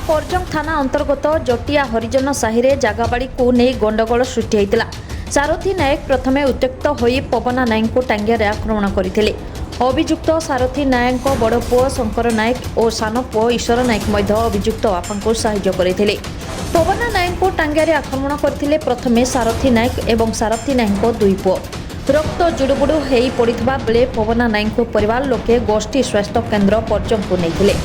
पर्जंग थाना अंतर्गत जटिया हरिजन साहि रे जागाबाड़ी को नहीं गंडगोल सृष्टि होता। सारथी नायक प्रथमे उत्त्यक्त होई पवना नायक को टांगिया आक्रमण करते। अभियुक्त सारथी नायक बड़ पुओ शंकर नायक और सान पुओ ईश्वर नायक अभियुक्त बापा को साहाय्य करते। पवना नायक को टांगिया आक्रमण करते प्रथमे सारथी नायक एवं सारथी नायक दुई पुओ। रक्त जुड़ुबुड़ु होई पड़िथिबा बेले पवना नायक परिवार लोके गोष्ठी स्वास्थ्य केन्द्र पर्जंग को नहीं।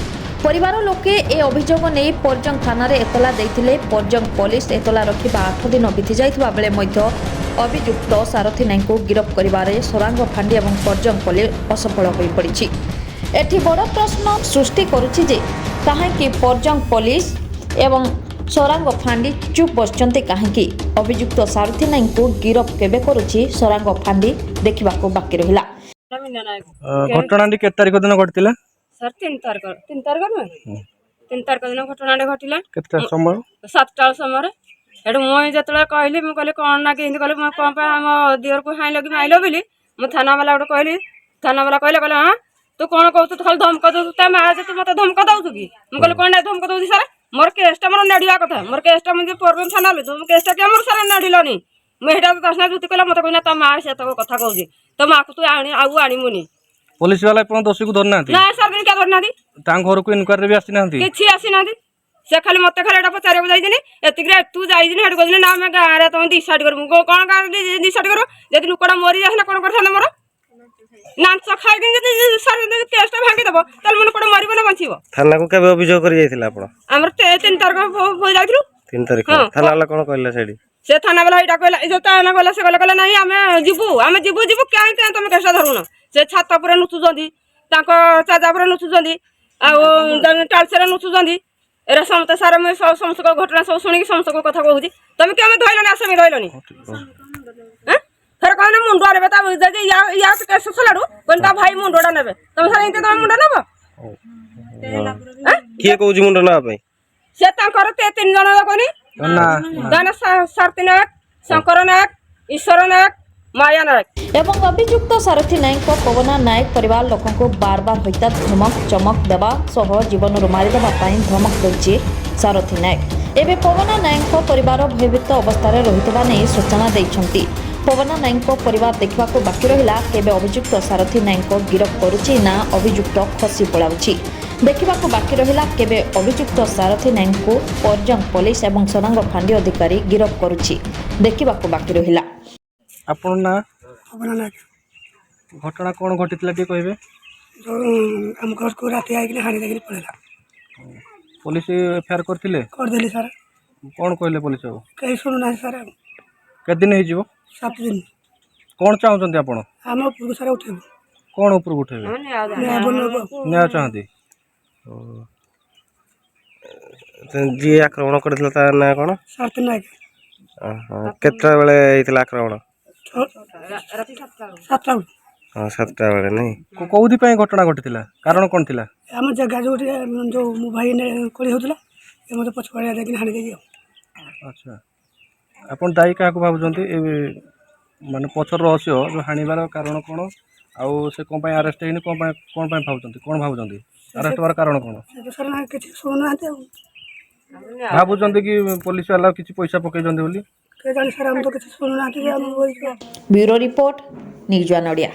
परिवार लोके ए अभियोग नहीं पर्जंग थाना रे एतला देइथिले। पर्जंग पुलिस एतला रखिबा 8 दिन बीती जाइथिबा बेले मध्य अभियुक्त सारथी नायक को गिरफ्त करिबारे सोरांग फांडी एवं पर्जंग पुलिस असफल होई पड़िछि। एठी बड़ प्रश्न सृष्टि करुछि जे काहेकि पर्जंग पुलिस एवं सोरांग फांडी चुप बसचंते काहेकि अभियुक्त सारथी नायक को गिरफ्त केबे करुछि सोरांग फांडी देखिबाको बाकी रहिला। घटनाटी केते तारिख दिन घटिला सर 3 तारिख नुहे 3 तारिख दिन घटना घटिला केते समय 7टा समय एडु मुई जतले कहली मु कहली कोन ना के कहली म कोन पे हम दियर को हाई लगी माइलो बोली मु थाना वाला उडे कहली। थाना वाला कहले हां तू कोन कहू तू खाली धमक दउ त मा जे तू मते धमक दउ की मु कहली कोन ना धमक दउ सर मोर केसटा मोर नडिया कथा मोर केसटा मुझे परबन थाना ले तुम केसटा के मोर सर नडिलनी मु हेटा तो दसना जुति कहला मते कहना त मा से तो कथा कहू त मा को तू आनी आगु आनी मुनी पुलिस वाला अपन दोषी को धरना ना सर दिन क्या धरना घर को इनक्वारी भी आसी ना किछि आसी ना से खाली मत खाली एटा पचारे जाइदिनी एतिकरे तू जाइदिनी हेड कहदिनी ना मैं गाँ रे तुम डिसाइड करमु कोन गाँ डिसाइड करो जदि लुकड़ा मरि जाहना कोन करथाना मोर नांच खाइ दिन जदि सर टेस्ट भांगी दबो तल मन कोड मरिबो ना बंचिबो। थाना को केबे अभियोग करि जाइथिला आपण हमर 3 तारिख हो जाइथलु 3 तारिख थाना वाला कोन कहले सेडी से थाना वाला एटा कहला ए जता ना कहला से कहला नहीं हमें जीवु क्या तुम केसा धरुना से छाता पर नुचुजंदी ताको चाजा पर नुचुजंदी आ टालसेर नुचुजंदी एरा समते सारे मैं समस्त घटना सब सुनी समस्त कथा कहूची तुम के हमें धइलनी आसमी धइलनी हैं फेर कहने मुंडो रे बता जे या केस सलाडू कोनता भाई मुंडोडा नेबे तुम सारे इते तुम मुंडा नेबो किए कहूची मुंडो ना भाई से तांकर ते 3 जण कोनी ना गाना सारथी नायक शंकर नायक ईश्वर नायक माया नायक एवं अभियुक्त सारथी नायक पवना नायक परिवार लोकों को बार बार हत्या धमक चमक देवा सह जीवन मारिदेवा धमक देछि सारथी नायक। एवं पवना नायक परिवार भयभीत अवस्था रही नहीं सूचना देइछंती। पवना नायक परिवार देखा बाकी रहा केबे अभियुक्त सारथी नायक गिरफ्त करुछि ना अभियुक्त खसी पलाउछि देखा बाकी रहा केबे अभियुक्त सारथी नायक को पर्जंग पुलिस एवं सोरांग फांडी अधिकारी गिरफ्त करुछि देखा बाकी रहा। आपण ना पवना नायक घटना कौन घटितला टी कहबे हम घर को रात आई हानि देखि पड़ेला पुलिस एफआईआर करथिले कर देली सर कौन कहले पुलिस को कहीं सुनु ना सर के दिन हे जीवो 7 दिन कौन चाहउछन्ती आपण हम ऊपर सर उठेबो कौन ऊपर उठेबे न्याय चाहती जी आक्रमण करथिला ता ना कोन सारथी नायक केत्रा बेले हेतिला आक्रमण 7टा हां 7टा बेले नहीं कोउदी पय घटना घटितला कारण कोन थिला हम जगह जो मो भाई ने कोड़ी होतला ए मते पछवाड़िया देखि हानि देगी। अच्छा आपण दाई का को भाबुजंती माने पछर रहस्य जो हानिबार कारण कोन आउ से कोन पय अरेस्ट हेनी कोन पय भाबुजंती अरेस्ट वार कारण कोन सर ना किछि सुनु नाते भाबुजंती कि पुलिस वाला किछि पैसा पकै जंदी बोली के जानि सर हम तो किछि सुनु नाते हम bureau report news one Odia.